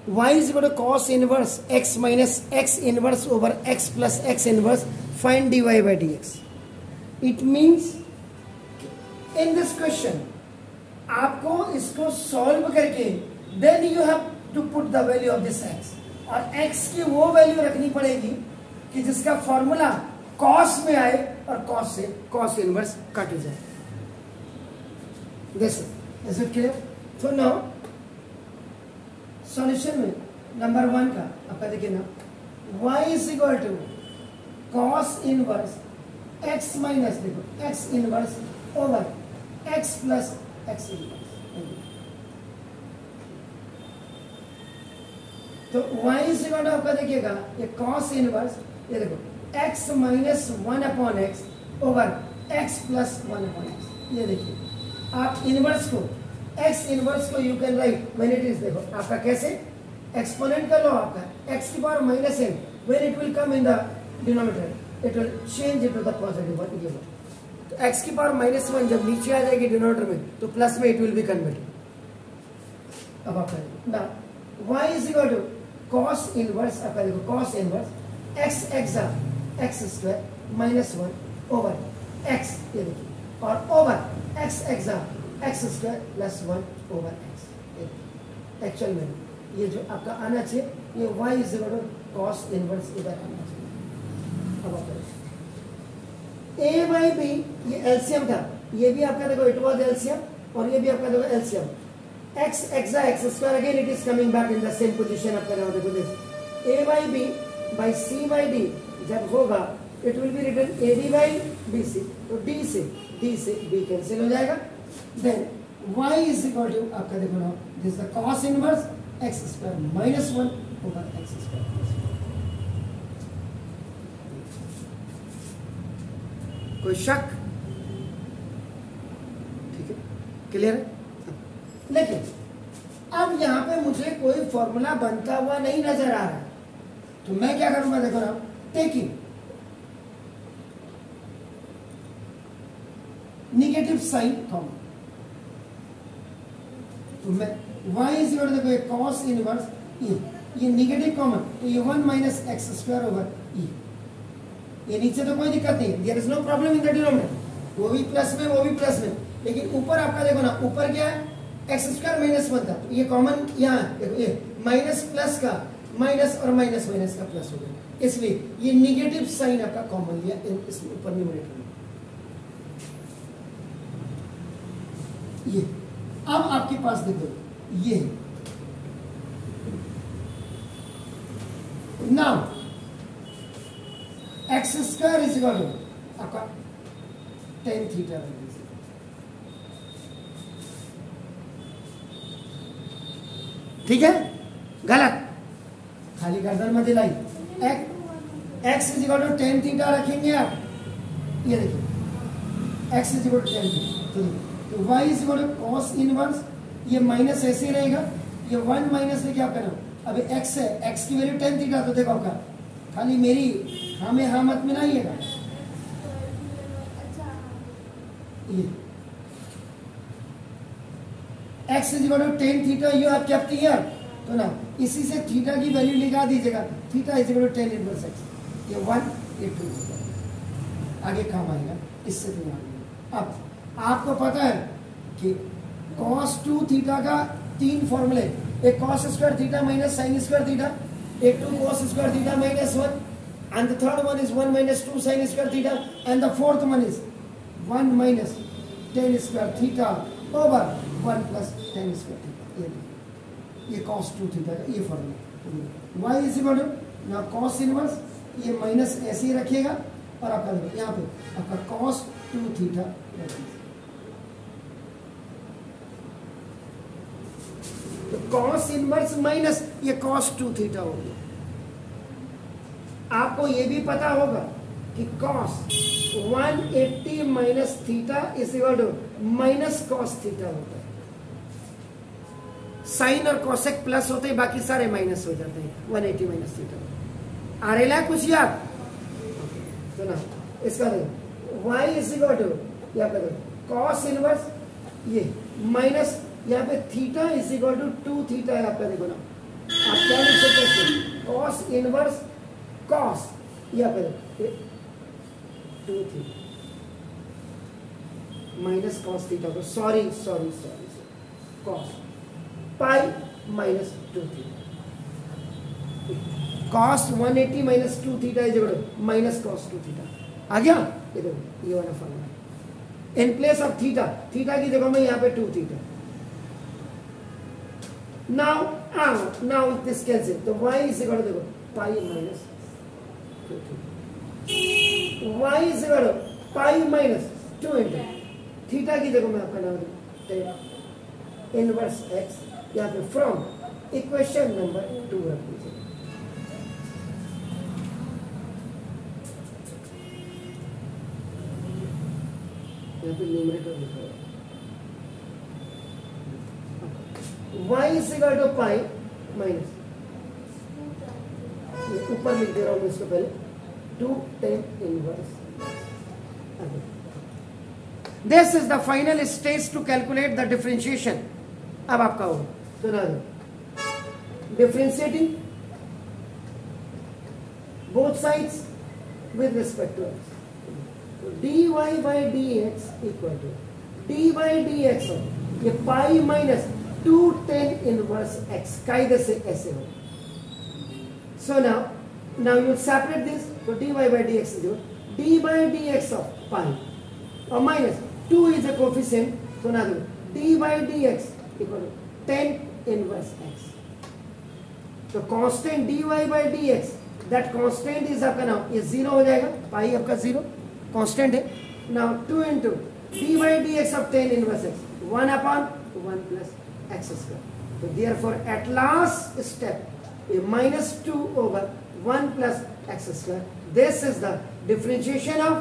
y is equal to cos inverse x minus x inverse over x plus x inverse, find dy by dx. It means in this question आपको इसको solve करके then you have to put the value of this x, और x की वो value रखनी पड़ेगी कि जिसका फॉर्मूला cos में आए और cos से cos इनवर्स कट जाए. This is it clear? तो नाउ सॉल्यूशन में नंबर 1 का आपका देखिए ना, y is equal to cos inverse x minus देखो x inverse over x plus x inverse. तो y इज इक्वल टू आपका देखिएगा ये cos इनवर्स, ये देखो x minus 1 upon x over x plus 1 upon x. ये देखिए आप इनवर्स को x इनवर्स को you can write when it is, देखो आपका कैसे एक्सपोनेंट का लो आपका x की power minus n, when it will come in the denominator it will change into the positive one. ये तो x की पावर माइनस 1 जब नीचे आ जाएगी डिनोमिनेटर में तो प्लस में इट विल बी कन्वर्टेड. अब आप करेंगे ना y is equal to cos inverse, आपका देखो cos इनवर्स x एक्सा x square minus 1 over x, ये देखिए, और ओवर x एक्सा x square plus 1 over x. Actual में ये जो आपका आना चाहिए ये y is equal to cos inverse इधर आना चाहिए. अब आप a बाई b ये एलसीएम था, ये भी आपका देखो इट वाज एलसीएम और ये भी आपका देखो एलसीएम. x एक्सा x square again it is coming back in the same position. आपका देखो this a by b by c by d जब होगा it will be written ad by bc, तो d से b कैंसिल हो जाएगा. Then y is equal to आपका देखो ना this the cos inverse x square minus 1 over x square. कोई शक? ठीक है, क्लियर है? लेकिन अब यहां पे मुझे कोई फॉर्मूला बनता हुआ नहीं नजर आ रहा है, तो मैं क्या करूंगा देखो ना, टेकिंग नेगेटिव साइन कॉमन, तो मैं y इज इक्वल टू देखो cos इनवर्स e, ये नेगेटिव कॉमन तो ये 1 minus x square over e. ये नीचे तो कोई दिक्कत नहीं है, there is no problem in the denominator, वो भी प्लस में वो भी प्लस में, लेकिन ऊपर आपका देखो ना ऊपर क्या है एक्स स्क्वायर माइनस 1 था, तो ये कॉमन यहाँ देखो ये माइनस प्लस का माइनस और माइनस माइनस का प्लस हो गया, इसलिए ये नेगेटिव साइन आपका कॉमन लिया इसमें ऊपर न्यूमरेटर में. ये अब आपके पास देखो ये now x square is equal to आपका tan थीटा. ठीक है, गलत, खाली गर्दन मत हिलाई. X is equal to tan theta रखेंगे आप, ये देखिए x is equal to tan theta, तो y is equal to cos inverse, ये माइनस ऐसे ही रहेगा, ये 1 माइनस लेके आप करना. अब x है, x की वैल्यू tan थीटा, तो देखो आपका खाली मेरी हमें हाँ मत मिलाइएगा. ये x is equal to tan theta, you have kept here, तो ना इसी से थीटा की वैल्यू निकाल दीजिएगा, theta is equal to tan inverse x, ये 1 ये 2 आगे काम आएगा, इससे तो आएगा. अब आपको पता है कि cos 2 थीटा का 3 फॉर्मूले, एक cos square theta minus sin square theta, एक 2 cos square theta minus 1, and the third one is 1 minus 2 sin square theta, and the fourth one is 1 minus tan square theta over 1 plus tan square theta. ये cos 2 theta का ये formula. y is equal to ना cos inverse, ये minus ऐसे ही रखिएगा और आपका यहाँ पे आपका cos 2 थीटा रखिएगा. तो cos इनवर्स माइनस ये cos 2 थीटा हो गया. आपको ये भी पता होगा कि cos 180 minus theta is equal to minus cos theta होता है. साइन और कोसेक प्लस होते हैं, बाकी सारे माइनस हो जाते हैं. 180 माइनस थीटा आ रहा है कुछ याद? तो ना इसका देखो y इज इक्वल टू यहाँ पे cos इनवर्स ये माइनस यहाँ पे theta is equal to 2 theta है आपका, देखो ना आप क्या लिख सकते हैं, कॉस इनवर्स कॉस या फिर 2 थीटा माइनस कॉस थीटा को sorry cos pi minus 2 theta, cos 180 minus 2 theta is equal to minus cos 2 theta. आ गया? ये देखो ये वाला formula. In place of theta, theta की जगह में यहाँ पे 2 थीटा। नाउ दिस कैंसिल, तो y इज इक्वल टू देखो pi minus 2 theta, y is equal to pi minus 2 into theta की जगह में आपका नाम tan इनवर्स x या फिर फ्रॉम इक्वेशन नंबर 2 रख दीजिए। यहाँ पे न्यूमरेटर लिखा है y is equal to pi minus, ऊपर लिख दे रहा हूँ मैं इसको पहले 2 tan inverse. This is the final stage to calculate the differentiation। अब आपका होगा तो ना differentiating both sides with respect to x, dy by dx equal to dy by dx ये पाई माइनस 2 tan इनवर्स x कायदे से ऐसे हो। So now you separate this, so dy by dx is d by dx of pi or minus 2 is a coefficient, so now d by dx equal to tan inverse x. So constant dy by dx, that constant is आपका नाम ये 0 हो जाएगा, पाई आपका 0 constant है। Now 2 into d by dx of tan inverse x, 1 upon 1 plus x square. So therefore at last step a minus 2 over 1 plus x square. This is the differentiation of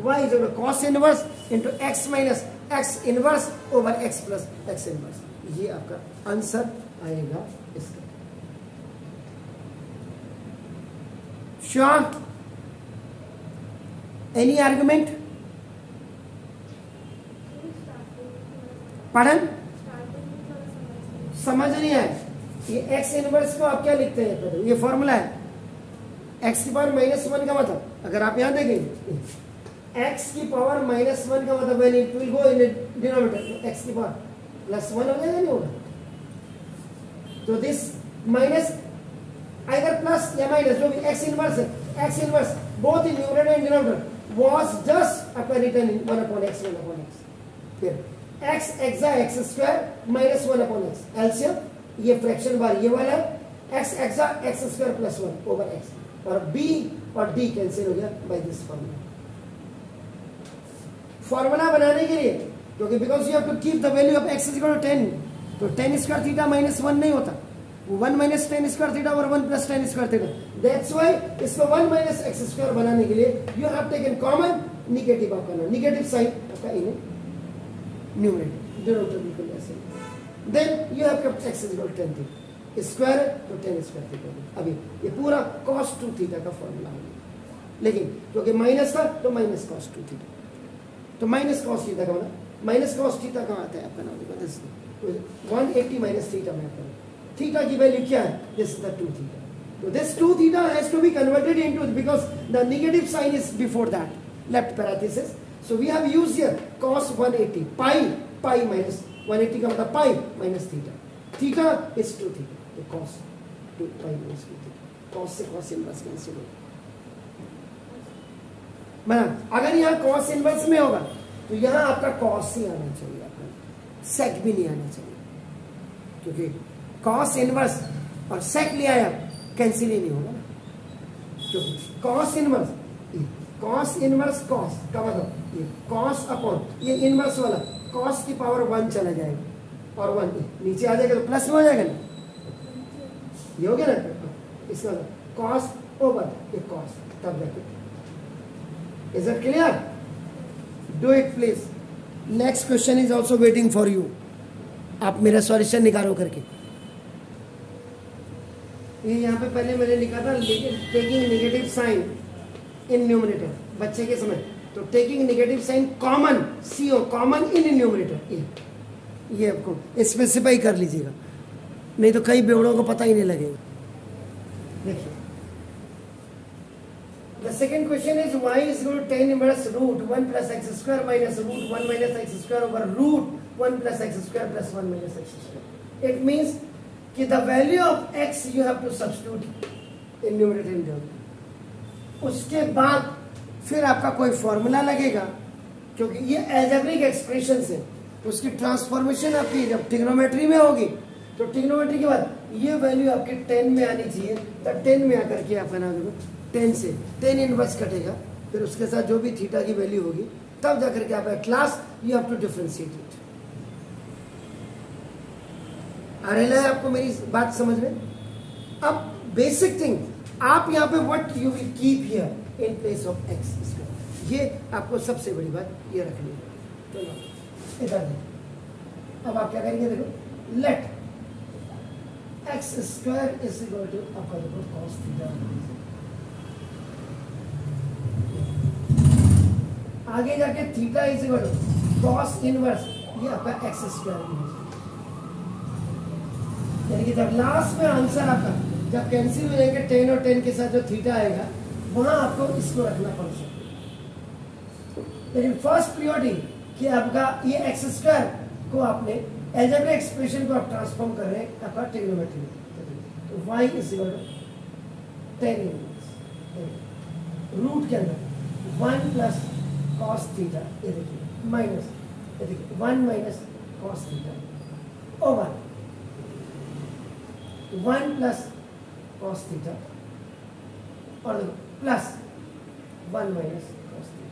y is equal to cos inverse into x minus x inverse over x plus x inverse। ये आपका answer आएगा इसका। Sure? Any argument? पढ़न समझ नहीं आया? ये x inverse को आप क्या लिखते हैं? ये फॉर्मूला है x की पावर -1 का मतलब, अगर आप यहां देखेंगे x की पावर -1 का मतलब when it will go in a denominator, तो x की पावर +1 हो जाएगा, नहीं होगा? तो दिस माइनस either प्लस या माइनस जो भी x इनवर्स है, x inverse both in numerator and denominator was just आपका written in 1 upon x 1 upon x। फिर x exa x square minus 1 upon x, LCM ये फ्रैक्शन बार ये वाला है, x exa x square plus 1 over x, और b और d cancel हो गया बाय दिस फॉर्मूला। फॉर्मूला बनाने के लिए क्योंकि because you have to keep the value of x is equal to 10, तो tan स्क्वायर थीटा -1 नहीं होता, 1 माइनस tan स्क्वायर थीटा और 1 plus tan square theta. That's why इसको 1 माइनस x स्क्वायर बनाने के लिए you have taken common negative आपका ना, नेगेटिव साइन आपका इन न्यूमरेटर डिनोमिनेटर बिल्कुल ऐसे। Then you have kept x is equal to 10 theta square तो tan स्क्वायर थीटा। अभी ये पूरा cos 2 थीटा का फॉर्मूला है, लेकिन क्योंकि माइनस था तो माइनस cos 2 थीटा, तो माइनस cos थीटा का मतलब माइनस cos थीटा कहाँ आता है आपका नाम देखो, दिस 180 माइनस थीटा में आता है। थीटा की वैल्यू क्या है? This is the 2 theta. So this 2 theta has to be converted into, because the negative sign is before that, left parenthesis. So we have used here cos 180 pi minus 180 का मतलब pi minus theta. Theta is 2 theta. तो cos 2 pi minus 2 theta. Cos से cos inverse cancel होगा। बना अगर यहाँ cos inverse में होगा तो यहाँ आपका cos ही आना चाहिए, आपका sec भी नहीं आना चाहिए, क्योंकि cos inverse और sec ले आया कैंसिल ही नहीं होगा ना। क्योंकि cos इनवर्स cos का मतलब ये cos अपॉन ये इनवर्स वाला cos की पावर 1 चला जाएगा और 1 नीचे आ जाएगा तो प्लस में हो जाएगा ना, ये हो गया ना। इसका cos ओवर ये cos, तब जाके is it clear? Do it please. Next question is also waiting for you. आप मेरा सॉल्यूशन निकालो करके। ये यहाँ पे पहले मैंने लिखा था taking negative sign in numerator बच्चे के समय, तो taking negative sign common CO common in numerator, ये आपको स्पेसिफाई कर लीजिएगा, नहीं तो कई बेवड़ों को पता ही नहीं लगेगा। देखिए the second question is y is equal to tan inverse root 1 plus x square minus root 1 minus x square over root 1 plus x square plus 1 minus x square. It means कि the value of x you have to substitute in numerator and denominator. उसके बाद फिर आपका कोई formula लगेगा, क्योंकि ये algebraic expression है, उसकी ट्रांसफॉर्मेशन आपकी जब ट्रिग्नोमेट्री में होगी तो ट्रिग्नोमेट्री के बाद ये वैल्यू आपके 10 में आनी चाहिए. तब 10 में आकर के आप बना दो 10 से 10 इनवर्स कटेगा, फिर उसके साथ जो भी थीटा की वैल्यू होगी तब जाकर के आप at last you have to differentiate it. आ रहा है आपको मेरी बात समझ में? अब बेसिक थिंग आप यहाँ पे what you will keep here in place of x square, ये आपको सबसे बड़ी बात ये रखनी है. तो इधर देखो, अब आप क्या करेंगे, देखो let x square is equal to आपका देखो कॉस थीटा. आगे जाके theta is equal to cos inverse ये आपका एक्स स्क्वायर. यानी कि जब लास्ट में आंसर आपका जब कैंसिल हो जाएंगे 10 और 10 के साथ जो थीटा आएगा वहां आपको इसको रखना पड़ सकता है. लेकिन फर्स्ट प्रियोरिटी कि आपका ये एक्स स्क्वायर को आपने अलजेब्रिक एक्सप्रेशन को आप ट्रांसफॉर्म कर रहे हैं आपका ट्रिग्नोमेट्री में. तो y is equal to 10 root के अंदर 1 प्लस कॉस थीटा, ये देखिए माइनस, ये देखिए 1 minus cos theta over 1 plus cos theta और देखो प्लस 1 माइनस कॉस थीटा.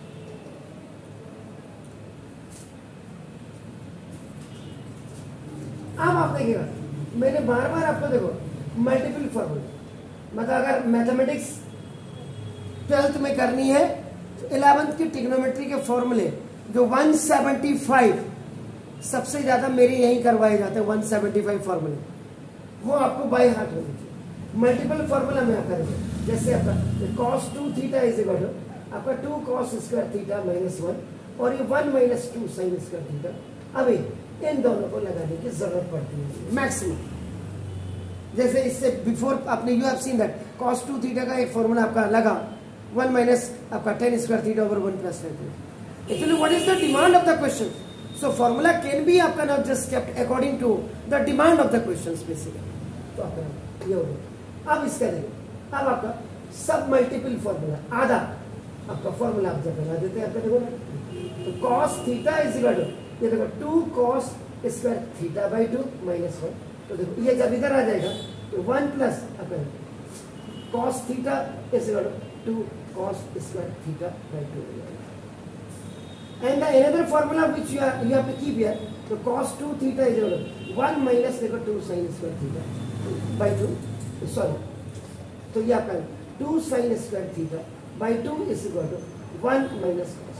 अब आप देखिएगा मैंने बार बार आपको देखो मल्टीपल फॉर्मूला, मतलब अगर मैथमेटिक्स 12th में करनी है तो 11th की ट्रिग्नोमेट्री के फॉर्मूले जो 175 सबसे ज्यादा मेरे यही करवाए जाते हैं 175 फॉर्मूले, वो आपको बाय हार्ट होनी चाहिए. मल्टीपल फॉर्मूला में आपका जैसे आपका cos 2 theta is equal to आपका 2 cos स्क्वायर थीटा माइनस 1 और ये 1 माइनस 2 साइन स्क्वायर थीटा. अभी इन दोनों को लगाने की जरूरत पड़ती है मैक्सिमम. जैसे इससे बिफोर आपने you have seen that cos 2 theta का एक फॉर्मूला आपका लगा 1 माइनस आपका 10 square theta over 1 plus 10. Actually what is the demand of the question? So formula can be आपका not just kept according to the demand of the questions basically. तो आपका ये हो गया. अब इसका देखो, अब आपका सब मल्टीपल फॉर्मूला आधा आपका फॉर्मूला आप जब बना देते हैं आपका देखो ना, तो cos theta is equal to ये देखो 2 cos square theta by 2 minus 1. तो देखो ये जब इधर आ जाएगा तो 1 प्लस आपका cos theta is equal to 2 cos square theta by 2. And the another formula which you have to keep here, so cos 2 theta is equal to 1 minus देखो 2 sin square theta by 2, sorry, तो ये आपका 2 sin square theta by 2 is equal to 1 minus cos.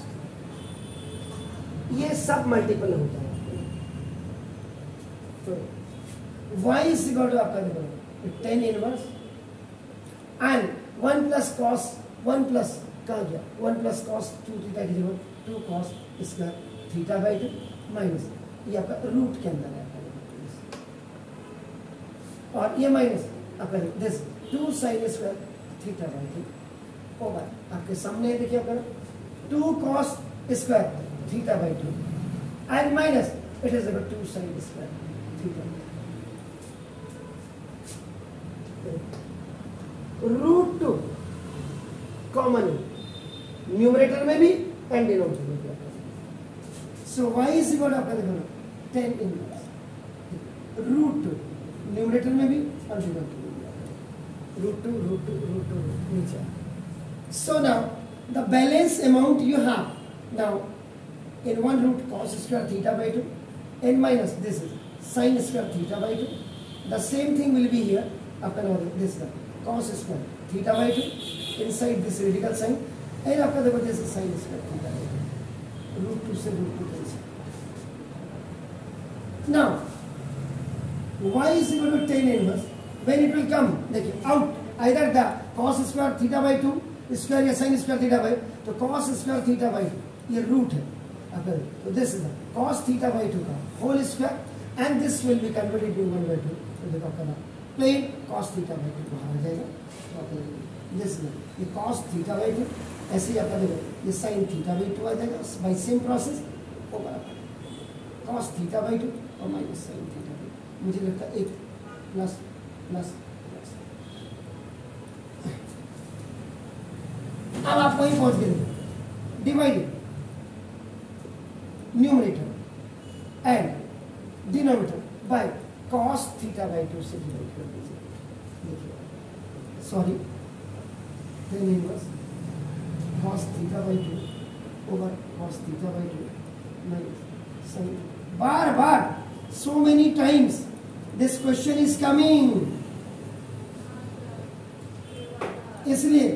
ये सब multiple होता है. तो y is equal to आपका देखो 10 inverse and 1 plus cos 1 plus कहाँ गया 1 plus cos 2 theta की जगह 2 cos square theta by 2 minus ये आपका रूट के अंदर है और ये माइनस आपका this 2 sine square theta by 2 over आपके सामने देखिए आपका 2 cos square theta by 2 and minus it is about 2 sine square theta. Root 2 common numerator में भी एंड डिनोमिनेटर में भी. So y is equal to आपका देखो 10 इनवर्स रूट 2 न्यूमरेटर में भी और डिनोमिनेटर में भी रूट 2 रूट 2 रूट 2 नीचे. So now the balance amount you have now in 1 root cos square theta by 2 and minus this is sin square theta by 2. The same thing will be here आपका ना this is cos square theta by 2 inside this radical sign and आपका देखो this is sin square theta by 2 root 2 से root 2 cancel. Now y is equal to 10 inverse when it will come देखिए out either the cos square theta by 2 square या sin square theta by तो cos square theta by 2 ये root है. So this is the cos theta by 2 का whole square and this will be converted to 1 by 2. तो देखो आपका plane cos theta by 2 बाहर आ जाएगा। दिस ये कॉस थीटा बाई 2, ऐसे ही आपका देखो ये साइन थीटा बाई 2 आ जाएगा by same process over cos theta by 2 और माइनस साइन थीटा बाई 2। मुझे लगता है एक प्लस प्लस प्लस। अब आप वहीं पहुंच गए, divided numerator and denominator by cos theta by 2 से डिवाइड कर दीजिए। देखिए sorry tan inverse cos theta by 2 over cos theta by 2 minus sin। Bar bar so many times this question is coming, इसलिए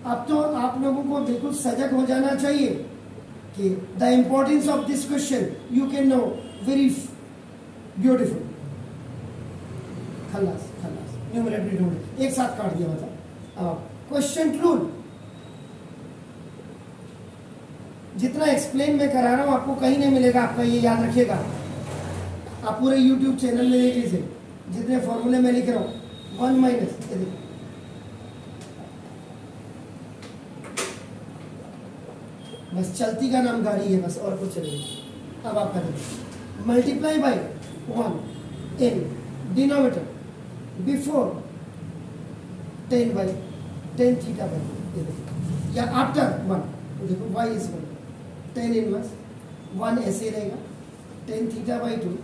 अब तो आप लोगों को बिल्कुल सजग हो जाना चाहिए कि the importance of this question you can know very beautiful. खल्लास खल्लास न्यूमरेटर ढूंढ एक साथ काट दिया मतलब। अब क्वेश्चन रूल जितना एक्सप्लेन मैं करा रहा हूं आपको कहीं नहीं मिलेगा, आपका ये याद रखिएगा। आप पूरे YouTube चैनल में देख लीजिए जितने फॉर्मूले मैं लिख रहा हूं 1 माइनस बस चलती का नाम गाड़ी है बस और कुछ नहीं। अब आप करेंगे multiply by 1 in denominator before 10 by 10 theta by या आफ्टर 1 देखो y इज 1 10 इनवर्स 1 ऐसे रहेगा 10 थीटा बाई 2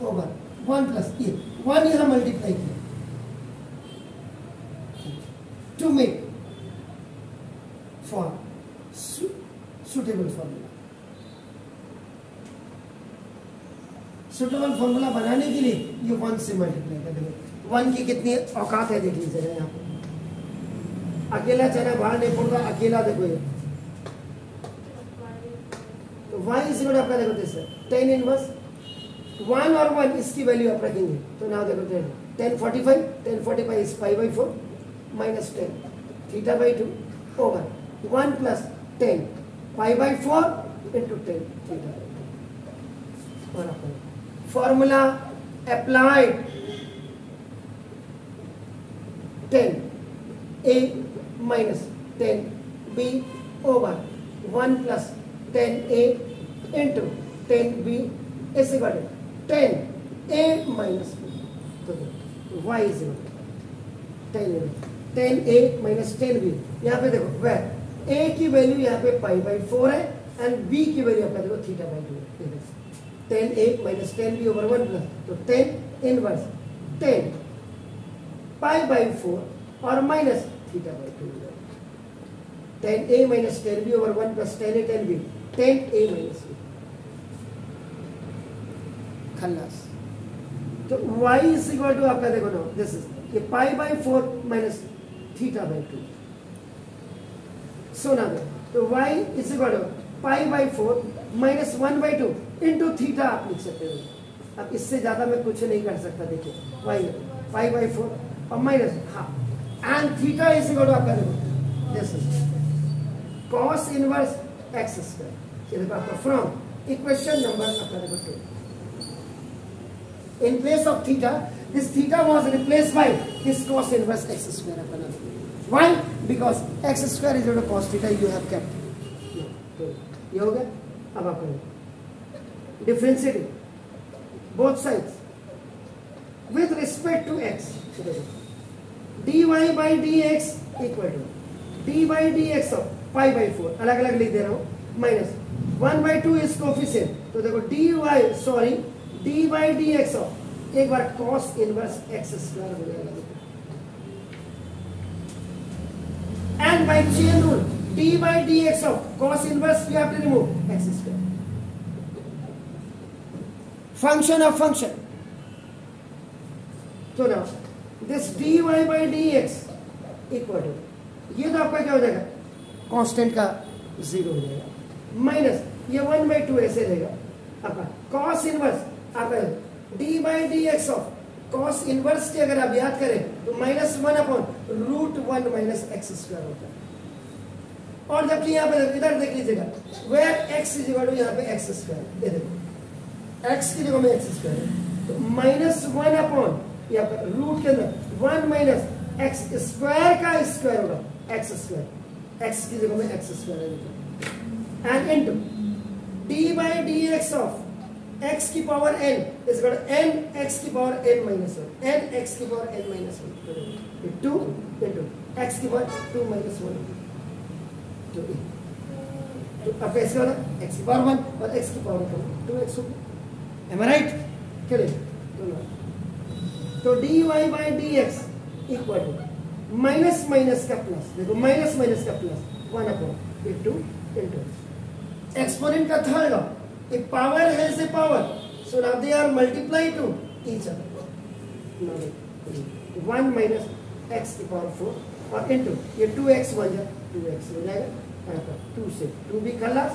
ओवर 1 प्लस ये 1 यहाँ मल्टीप्लाई किया to make for suitable formula. Suitable formula बनाने के लिए ये 1 से मल्टीप्लाई कर देंगे। 1 की कितनी औकात है देख लीजिए यहाँ पे। अकेला चना बाहर नहीं पड़ता, अकेला देखो ये तो y इज इक्वल आपका देखो दिस 10 इनवर्स 1 और 1 इसकी वैल्यू आप रखेंगे तो ना देखो 10 45 10 45 is pi by 4 minus 10 theta by 2 over 1 plus 10 pi by 4 into 10 theta और अपन formula applied 10 a minus 10 b over 1 plus 10 a into 10 b is equal 10 a minus b तो y is equal 10 a minus 10 b। यहाँ पे देखो वह a की value यहाँ पे पाई बाई 4 है एंड b की वैल्यू आपका देखो थीटा बाई 2 है। 10 a minus 10 b over 1 plus तो 10 इनवर्स 10 पाई बाई 4 और minus theta by 2 10 a minus 10 b over 1 plus 10 a 10 b 10 a minus b खल्लास। तो y इज इक्वल टू आपका देखो ना दिस इज ये pi by 4 minus theta by 2 so ना तो y is equal to pi by 4 minus 1 by 2 into theta आप लिख सकते हो। अब इससे ज्यादा मैं कुछ नहीं कर सकता। देखिए y पाई बाई 4 और माइनस हाँ and theta is equal to आपका देखो this is cos inverse x square. ये देखो आपका फ्रॉम इक्वेशन नंबर आपका देखो 2 in place of theta this theta was replaced by this cos inverse x square अपना। why because x square is equal to cos theta you have kept ये हो गया। अब आप करें differentiating both sides with respect to x dy by dx equal to d by dx of pi by 4 अलग अलग लिख दे रहा हूं माइनस 1 by 2 इज कोफिशिएंट तो देखो d by dx of एक बार cos इनवर्स x स्क्वायर हो जाएगा and by chain rule d by dx of cos inverse you have to remove x square function of function। तो now this dy by dx equal to ये तो आपका क्या हो जाएगा कांस्टेंट का 0 हो जाएगा माइनस ये 1 by 2 ऐसे रहेगा आपका cos इनवर्स आपका d by dx of cos inverse की अगर आप याद करें तो minus 1 upon √1 minus x square होता है। और जबकि यहाँ पे इधर देख लीजिएगा where x is equal to यहाँ पे x स्क्वायर ये देखो x की जगह में x स्क्वायर है तो माइनस 1 अपॉन यहाँ पर रूट के अंदर 1 माइनस एक्स स्क्वायर का स्क्वायर होगा, एक्स स्क्वायर, एक्स की जगह में एक्स स्क्वायर है, and into D by D X of X की power N is equal to N X की power N minus 1, N X की power N minus 1 2 into X की power 2 minus 1 तो अब कैसे होगा, एक्स की पावर 1 और एक्स की पावर 2 एक्स होगा, एम आई राइट? क्लियर? तो d y by D x equal to minus minus का प्लस, देखो माइनस माइनस का प्लस 1 अपॉन 2 इनटू एक्सपोनेंट का third of a power has a power, so now they are multiplied to each other. Now 1 minus x की power 4 और into ये 2x बन जाए, 2x हो जाएगा, 2 से 2 भी खलास।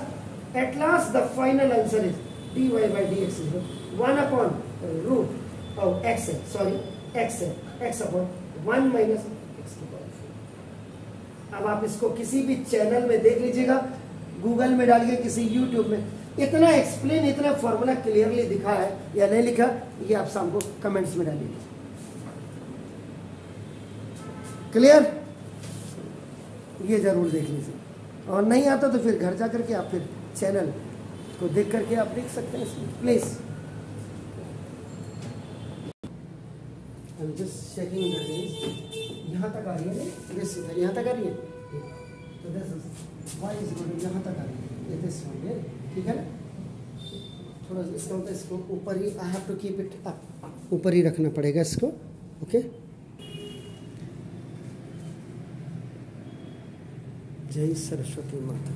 At last the final answer is dy by dx is 1 upon root of x upon 1 minus x की पावर 4। अब आप इसको किसी भी चैनल में देख लीजिएगा, गूगल में डालिए, किसी यूट्यूब में, इतना एक्सप्लेन, इतना फॉर्मूला क्लियरली दिखा है या नहीं लिखा, ये आप शाम को कमेंट्स में डालिए। क्लियर? ये जरूर देख लीजिए, और नहीं आता तो फिर घर जा करके आप फिर चैनल को देख करके आप देख सकते हैं इसमें, please. I'm just checking the things. यहाँ तक आ रही है, यहाँ तक आ रही है, तो this is y is equal to यहाँ तक आ रही है, ये this one है, ठीक है ना? थोड़ा इसका मतलब इसको ऊपर ही, I have to keep it up, ऊपर ही रखना पड़ेगा इसको, ओके? जय सरस्वती माता।